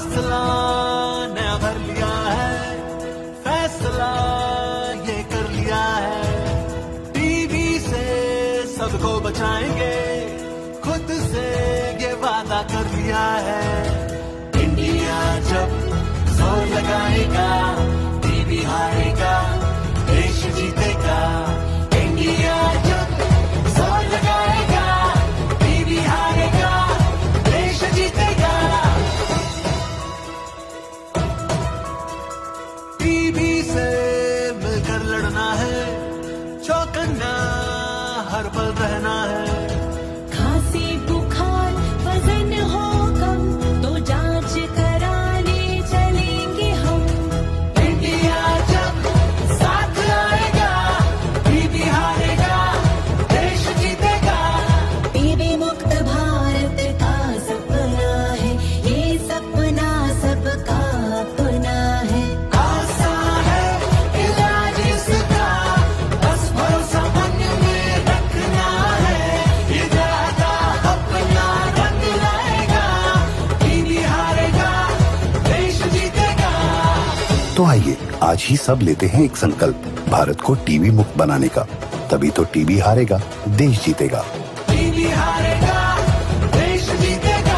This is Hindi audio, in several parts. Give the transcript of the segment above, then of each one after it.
फासला नया भर लिया है, फैसला ये कर लिया है, टीवी से सबको बचाएंगे, खुद से ये वादा कर लिया है। इंडिया जब जोर लगाएगा, टीवी हारेगा, देश जीतेगा। इंडिया जब जोर लगाएगा, टीवी हारेगा, देश जीतेगा। टीवी से मिलकर लड़ना है, चौकन्ना हर पल रहना है। खांसी बुखार वजन हो कम तो जांच कराने चलेंगे हम। इंडिया जब साथ आएगा, टीवी हारेगा, देश जीतेगा। टीबी मुक्त भारत का सपना है, ये सपना सबका अपना है। आसान है इलाज इसका, बस भरोसा मन में रखना है। ये ज्यादा अपना रंग लाएगा, टीवी हारेगा, देश जीतेगा। तो आइए आज ही सब लेते हैं एक संकल्प, भारत को टीवी मुक्त बनाने का। तभी तो टीवी हारेगा, देश जीतेगा। टीवी हारेगा, देश जीतेगा।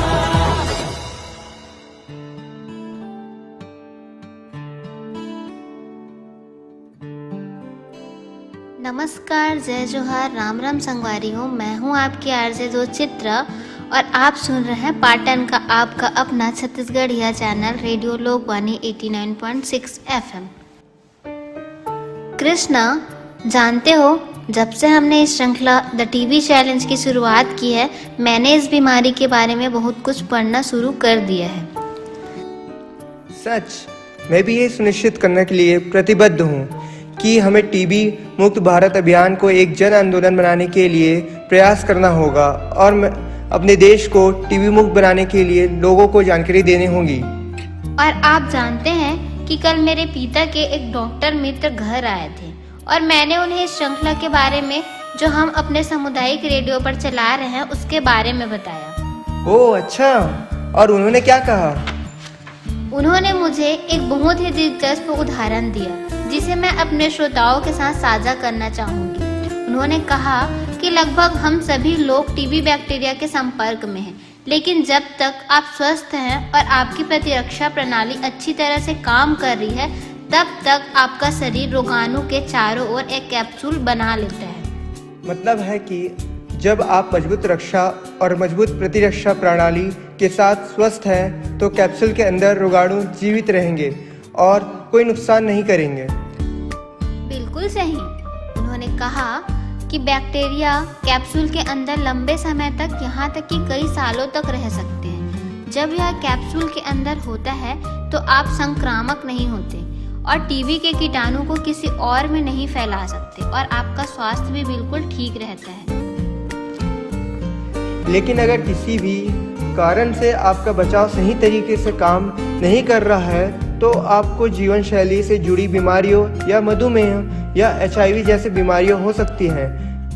नमस्कार, जय जोहार, राम राम संगवारी हूँ। मैं हूँ आपकी आरजे दो चित्रा और आप सुन रहे हैं पाटन का आपका अपना Chhattisgarhiya channel radio Lokvani 89.6 FM। Krishna, जानते हो, जब से हमने इस श्रृंखला द टीवी चैलेंज की शुरुआत की है, मैंने इस बीमारी के बारे में बहुत कुछ पढ़ना शुरू कर दिया है। सच, मैं भी ये सुनिश्चित करने के लिए प्रतिबद्ध हूँ कि हमें टीबी मुक्त भारत अभियान को एक जन आंदोलन बनाने के लिए प्रयास करना होगा और अपने देश को टीबी मुक्त बनाने के लिए लोगों को जानकारी देनी होगी। और आप जानते हैं कि कल मेरे पिता के एक डॉक्टर मित्र घर आए थे और मैंने उन्हें इस श्रृंखला के बारे में जो हम अपने सामुदायिक रेडियो पर चला रहे हैं उसके बारे में बताया। ओह अच्छा, और उन्होंने क्या कहा? उन्होंने मुझे एक बहुत ही दिलचस्प उदाहरण दिया जिसे मैं अपने श्रोताओं के साथ साझा करना चाहूँगी। उन्होंने कहा कि लगभग हम सभी लोग टीबी बैक्टीरिया के संपर्क में हैं, लेकिन जब तक आप स्वस्थ हैं और आपकी प्रतिरक्षा प्रणाली अच्छी तरह से काम कर रही है, तब तक आपका शरीर रोगाणु के चारों ओर एक कैप्सूल बना लेता है। मतलब है कि जब आप मजबूत रक्षा और मजबूत प्रतिरक्षा प्रणाली के साथ स्वस्थ हैं तो कैप्सूल के अंदर रोगाणु जीवित रहेंगे और कोई नुकसान नहीं करेंगे। बिल्कुल सही। उन्होंने कहा कि बैक्टीरिया कैप्सूल के अंदर लंबे समय तक, यहाँ तक कि कई सालों तक रह सकते हैं। जब यह कैप्सूल के अंदर होता है तो आप संक्रामक नहीं होते और टीबी के कीटाणु को किसी और में नहीं फैला सकते और आपका स्वास्थ्य भी बिल्कुल ठीक रहता है। लेकिन अगर किसी भी कारण से आपका बचाव सही तरीके से काम नहीं कर रहा है तो आपको जीवन शैली से जुड़ी बीमारियों या मधुमेह या HIV जैसी बीमारियां हो सकती हैं,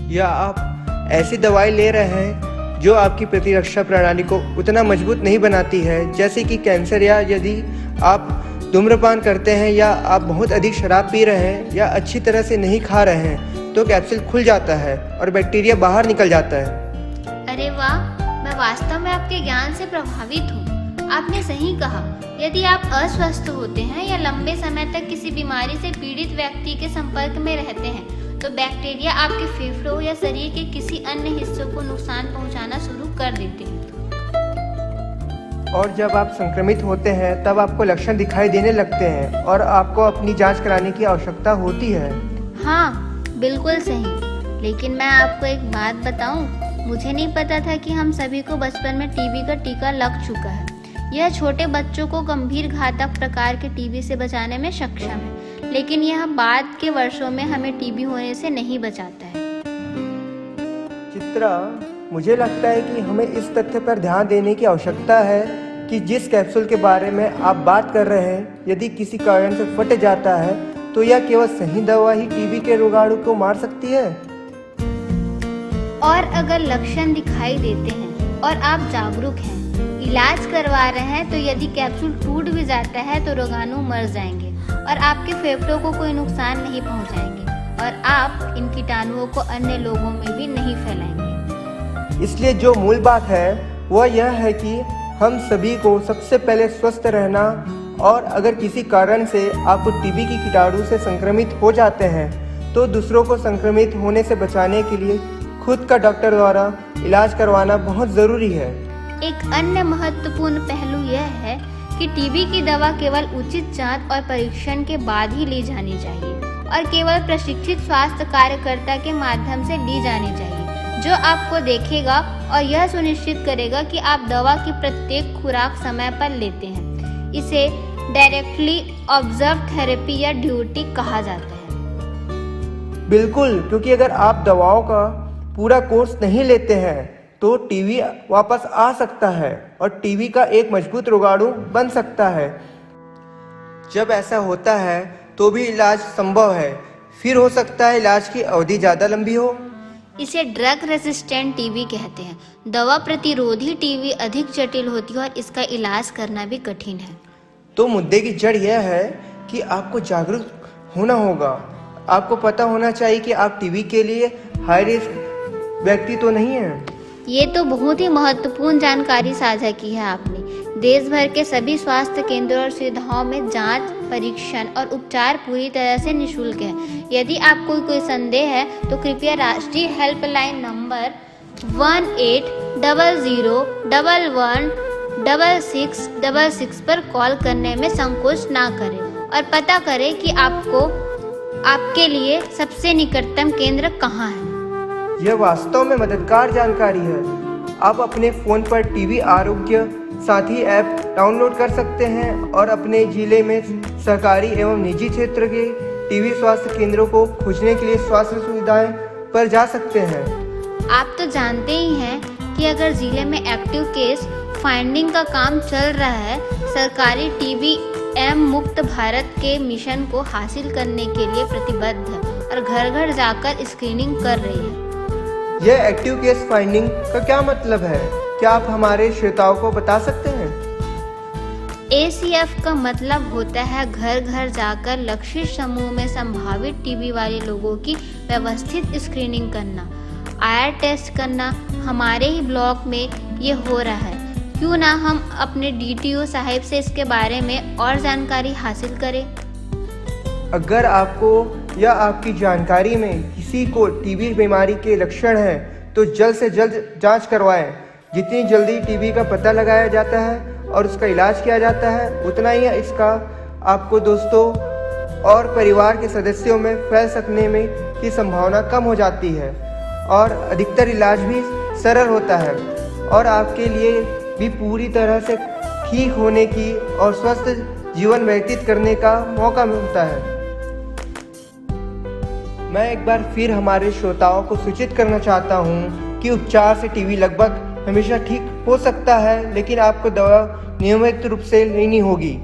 या आप ऐसी दवाई ले रहे हैं जो आपकी प्रतिरक्षा प्रणाली को उतना मजबूत नहीं बनाती है, जैसे कि कैंसर, या यदि आप धूम्रपान करते हैं या आप बहुत अधिक शराब पी रहे हैं या अच्छी तरह से नहीं खा रहे हैं तो कैप्सूल खुल जाता है और बैक्टीरिया बाहर निकल जाता है। अरे वाह, मैं वास्तव में आपके ज्ञान से प्रभावित हूँ। आपने सही कहा, यदि आप अस्वस्थ होते हैं या लंबे समय तक किसी बीमारी से पीड़ित व्यक्ति के संपर्क में रहते हैं तो बैक्टीरिया आपके फेफड़ों या शरीर के किसी अन्य हिस्सों को नुकसान पहुंचाना शुरू कर देते हैं। और जब आप संक्रमित होते हैं तब आपको लक्षण दिखाई देने लगते हैं और आपको अपनी जांच कराने की आवश्यकता होती है। हाँ, बिल्कुल सही। लेकिन मैं आपको एक बात बताऊं, मुझे नहीं पता था कि हम सभी को बचपन में टीबी का टीका लग चुका है। यह छोटे बच्चों को गंभीर घातक प्रकार के टीबी से बचाने में सक्षम है, लेकिन यह बाद के वर्षों में हमें टीबी होने से नहीं बचाता है। चित्रा, मुझे लगता है कि हमें इस तथ्य पर ध्यान देने की आवश्यकता है कि जिस कैप्सूल के बारे में आप बात कर रहे हैं, यदि किसी कारण से फट जाता है तो यह केवल सही दवा ही टीबी के रोगाणु को मार सकती है। और अगर लक्षण दिखाई देते हैं और आप जागरूक हैं, इलाज करवा रहे हैं तो यदि कैप्सूल टूट भी जाता है तो रोगाणु मर जाएंगे और आपके फेफड़ों को कोई नुकसान नहीं पहुंचाएंगे और आप इन कीटाणुओं को अन्य लोगों में भी नहीं फैलाएंगे। इसलिए जो मूल बात है वह यह है कि हम सभी को सबसे पहले स्वस्थ रहना, और अगर किसी कारण से आपको टीबी की कीटाणु से संक्रमित हो जाते हैं तो दूसरों को संक्रमित होने से बचाने के लिए खुद का डॉक्टर द्वारा इलाज करवाना बहुत ज़रूरी है। एक अन्य महत्वपूर्ण पहलू यह है कि टीबी की दवा केवल उचित जांच और परीक्षण के बाद ही ली जानी चाहिए और केवल प्रशिक्षित स्वास्थ्य कार्यकर्ता के माध्यम से ली जानी चाहिए, जो आपको देखेगा और यह सुनिश्चित करेगा कि आप दवा की प्रत्येक खुराक समय पर लेते हैं। इसे डायरेक्टली ऑब्जर्व थेरेपी या ड्यूटी कहा जाता है। बिल्कुल, क्योंकि अगर आप दवाओं का पूरा कोर्स नहीं लेते हैं तो टीबी वापस आ सकता है और टीबी का एक मजबूत रोगाणु बन सकता है। जब ऐसा होता है तो भी इलाज संभव है, फिर हो सकता है इलाज की अवधि ज़्यादा लंबी हो। इसे ड्रग रेजिस्टेंट टीबी कहते हैं। दवा प्रतिरोधी टीबी अधिक जटिल होती है और इसका इलाज करना भी कठिन है। तो मुद्दे की जड़ यह है कि आपको जागरूक होना होगा। आपको पता होना चाहिए कि आप टीबी के लिए हाई रिस्क व्यक्ति तो नहीं हैं। ये तो बहुत ही महत्वपूर्ण जानकारी साझा की है आपने। देश भर के सभी स्वास्थ्य केंद्रों और सुविधाओं में जांच, परीक्षण और उपचार पूरी तरह से निःशुल्क है। यदि आपको कोई संदेह है तो कृपया राष्ट्रीय हेल्पलाइन नंबर 1800116666 पर कॉल करने में संकोच ना करें और पता करें कि आपके लिए सबसे निकटतम केंद्र कहाँ है। यह वास्तव में मददगार जानकारी है। आप अपने फ़ोन पर टीबी आरोग्य साथी ऐप डाउनलोड कर सकते हैं और अपने जिले में सरकारी एवं निजी क्षेत्र के टीबी स्वास्थ्य केंद्रों को खोजने के लिए स्वास्थ्य सुविधाएं पर जा सकते हैं। आप तो जानते ही हैं कि अगर जिले में एक्टिव केस फाइंडिंग का काम चल रहा है, सरकारी टीबी मुक्त भारत के मिशन को हासिल करने के लिए प्रतिबद्ध है और घर घर जाकर स्क्रीनिंग कर रही है। यह एक्टिव केस फाइंडिंग का क्या मतलब है? क्या आप हमारे श्रोताओं को बता सकते हैं? ACF का मतलब होता है घर घर जाकर लक्षित समूह में संभावित टीबी वाले लोगों की व्यवस्थित स्क्रीनिंग करना, आयर टेस्ट करना। हमारे ही ब्लॉक में ये हो रहा है, क्यों ना हम अपने DTO साहिब से इसके बारे में और जानकारी हासिल करें। अगर आपको या आपकी जानकारी में किसी को टीबी बीमारी के लक्षण हैं तो जल्द से जल्द जांच करवाएं। जितनी जल्दी टीबी का पता लगाया जाता है और उसका इलाज किया जाता है, उतना ही इसका आपको दोस्तों और परिवार के सदस्यों में फैल सकने में की संभावना कम हो जाती है और अधिकतर इलाज भी सरल होता है और आपके लिए भी पूरी तरह से ठीक होने की और स्वस्थ जीवन व्यतीत करने का मौका मिलता है। मैं एक बार फिर हमारे श्रोताओं को सूचित करना चाहता हूं कि उपचार से टीबी लगभग हमेशा ठीक हो सकता है, लेकिन आपको दवा नियमित रूप से लेनी होगी।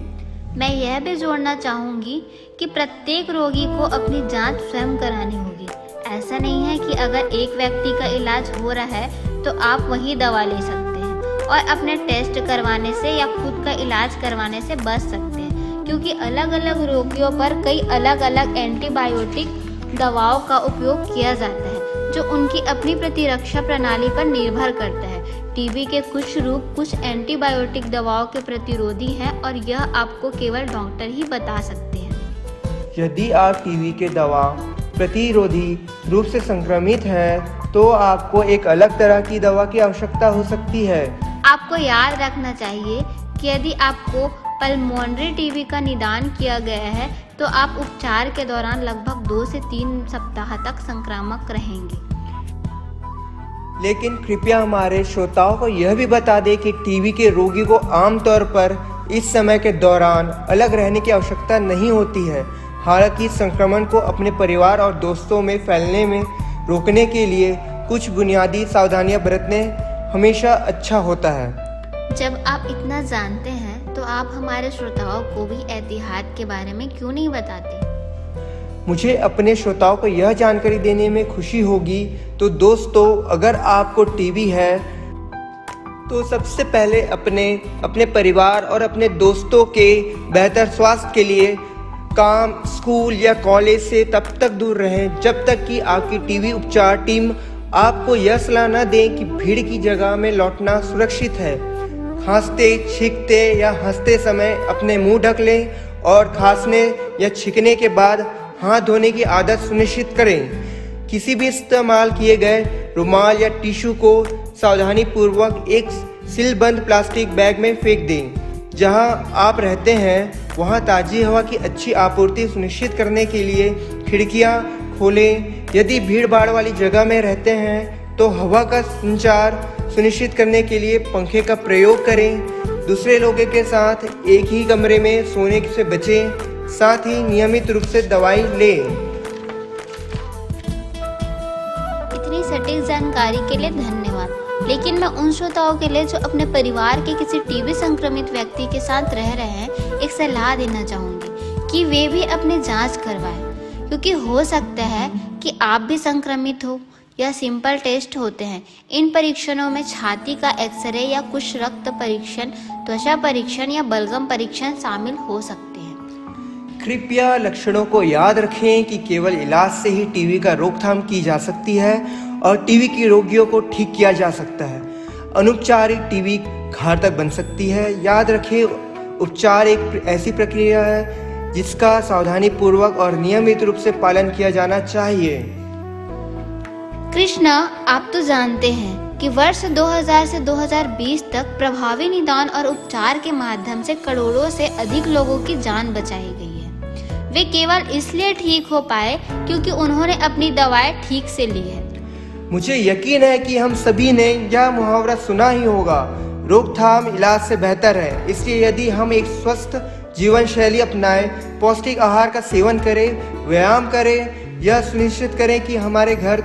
मैं यह भी जोड़ना चाहूँगी कि प्रत्येक रोगी को अपनी जांच स्वयं करानी होगी। ऐसा नहीं है कि अगर एक व्यक्ति का इलाज हो रहा है तो आप वही दवा ले सकते हैं और अपने टेस्ट करवाने से या खुद का इलाज करवाने से बच सकते हैं, क्योंकि अलग अलग रोगियों पर कई अलग अलग एंटीबायोटिक दवाओं का उपयोग किया जाता है, जो उनकी अपनी प्रतिरक्षा प्रणाली पर निर्भर करता है। टीबी के कुछ रूप कुछ एंटीबायोटिक दवाओं के प्रतिरोधी हैं और यह आपको केवल डॉक्टर ही बता सकते हैं। यदि आप टीबी के दवा प्रतिरोधी रूप से संक्रमित हैं तो आपको एक अलग तरह की दवा की आवश्यकता हो सकती है। आपको याद रखना चाहिए कि यदि आपको पल्मोनरी टीबी का निदान किया गया है तो आप उपचार के दौरान लगभग 2 से 3 सप्ताह तक संक्रामक रहेंगे। लेकिन कृपया हमारे श्रोताओं को यह भी बता दें कि टीबी के रोगी को आमतौर पर इस समय के दौरान अलग रहने की आवश्यकता नहीं होती है। हालांकि संक्रमण को अपने परिवार और दोस्तों में फैलने में रोकने के लिए कुछ बुनियादी सावधानियां बरतने हमेशा अच्छा होता है। जब आप इतना जानते हैं तो आप हमारे श्रोताओं को भी एहतियात के बारे में क्यों नहीं बताते? मुझे अपने श्रोताओं को यह जानकारी देने में खुशी होगी। तो दोस्तों, अगर आपको टीबी है तो सबसे पहले अपने परिवार और अपने दोस्तों के बेहतर स्वास्थ्य के लिए काम, स्कूल या कॉलेज से तब तक दूर रहें जब तक कि आपकी टीबी उपचार टीम आपको यह सलाह न दें कि भीड़ की जगह में लौटना सुरक्षित है। खांसते, छींकते या हंसते समय अपने मुंह ढक लें और खांसने या छींकने के बाद हाथ धोने की आदत सुनिश्चित करें। किसी भी इस्तेमाल किए गए रुमाल या टिश्यू को सावधानीपूर्वक एक सीलबंद प्लास्टिक बैग में फेंक दें। जहां आप रहते हैं वहां ताज़ी हवा की अच्छी आपूर्ति सुनिश्चित करने के लिए खिड़कियां खोलें। यदि भीड़ भाड़ वाली जगह में रहते हैं तो हवा का संचार सुनिश्चित करने के लिए पंखे का प्रयोग करें। दूसरे लोगों के साथ एक ही कमरे में सोने से बचें। साथ ही नियमित रूप से दवाई लें। इतनी सटीक जानकारी के लिए धन्यवाद। लेकिन मैं उन श्रोताओं के लिए जो अपने परिवार के किसी टीबी संक्रमित व्यक्ति के साथ रह रहे हैं एक सलाह देना चाहूँगी कि वे भी अपनी जांच करवाएं, क्योंकि हो सकता है कि आप भी संक्रमित हो। यह सिंपल टेस्ट होते हैं। इन परीक्षणों में छाती का एक्सरे या कुछ रक्त परीक्षण, त्वचा परीक्षण या बलगम परीक्षण शामिल हो सकते हैं। कृपया लक्षणों को याद रखें कि केवल इलाज से ही टीबी का रोकथाम की जा सकती है और टीबी की रोगियों को ठीक किया जा सकता है। अनुपचारित टीबी घातक बन सकती है। याद रखें, उपचार एक ऐसी प्रक्रिया है जिसका सावधानीपूर्वक और नियमित रूप से पालन किया जाना चाहिए। कृष्णा, आप तो जानते हैं कि वर्ष 2000 से 2020 तक प्रभावी निदान और उपचार के माध्यम से करोड़ों से अधिक लोगों की जान बचाई गई है। वे केवल इसलिए ठीक हो पाए क्योंकि उन्होंने अपनी दवाएं ठीक से ली है। मुझे यकीन है कि हम सभी ने यह मुहावरा सुना ही होगा, रोकथाम इलाज से बेहतर है। इसलिए यदि हम एक स्वस्थ जीवन शैली अपनाएं, पौष्टिक आहार का सेवन करें, व्यायाम करें, यह सुनिश्चित करें कि हमारे घर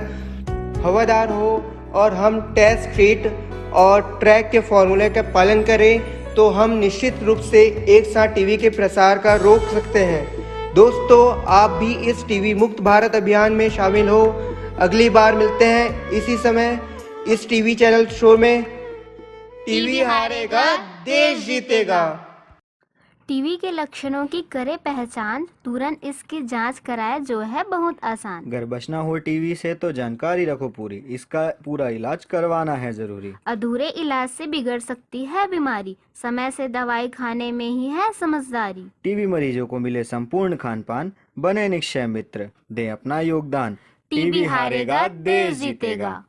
हवादार हो और हम टेस्ट, ट्रीट और ट्रैक के फॉर्मूले का पालन करें, तो हम निश्चित रूप से एक साथ टीबी के प्रसार का रोक सकते हैं। दोस्तों, आप भी इस टीबी मुक्त भारत अभियान में शामिल हो। अगली बार मिलते हैं इसी समय इस टीवी चैनल शो में। टीवी हारेगा, देश जीतेगा। टीबी के लक्षणों की करे पहचान, तुरंत इसकी जांच कराए, जो है बहुत आसान। अगर बचना हो टीवी से तो जानकारी रखो पूरी, इसका पूरा इलाज करवाना है जरूरी। अधूरे इलाज से बिगड़ सकती है बीमारी, समय से दवाई खाने में ही है समझदारी। टीबी मरीजों को मिले संपूर्ण खान पान, बने निक्षय मित्र, दें अपना योगदान। टीबी हारेगा, देश जीतेगा।